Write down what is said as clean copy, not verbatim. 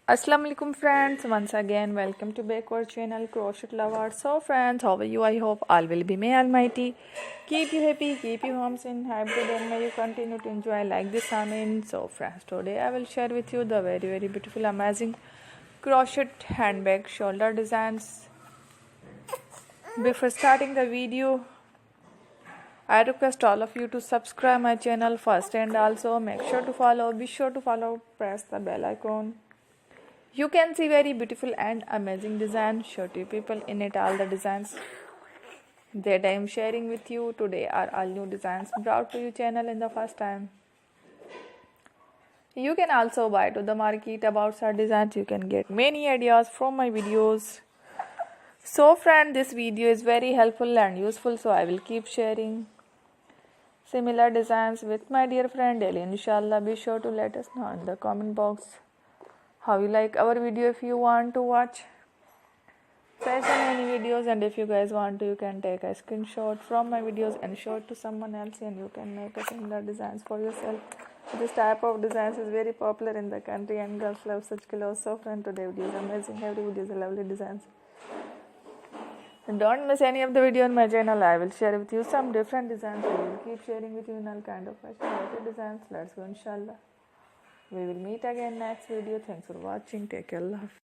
Assalamu alaikum friends, once again welcome to back our channel Crochet Lovers. So friends, how are you? I hope all will be may almighty keep you happy, keep you homes in happy, and may you continue to enjoy like this. Amen. So friends, today I will share with you the very beautiful amazing crochet handbag shoulder designs. Before starting the video, I request all of you to subscribe my channel first, and also be sure to follow, press the bell icon. You can see very beautiful and amazing designs. Show to people in it. All the designs that I am sharing with you today are all new designs brought to your channel in the first time. You can also buy to the market about such designs. You can get many ideas from my videos. So friend, this video is very helpful and useful, so I will keep sharing similar designs with my dear friend daily. Inshallah, be sure to let us know in the comment box how you like our video. If you want to watch such many videos, and if you guys want to, you can take a screenshot from my videos and show it to someone else, and you can make a similar designs for yourself. This type of designs is very popular in the country and girls love such clothes. So friend, today video is amazing. Every video is a lovely designs. And don't miss any of the video on my channel. I will share with you some different designs. I will keep sharing with you in all kind of fashion designs. Let's go, inshallah. We will meet again next video. Thanks for watching. Take care. Love.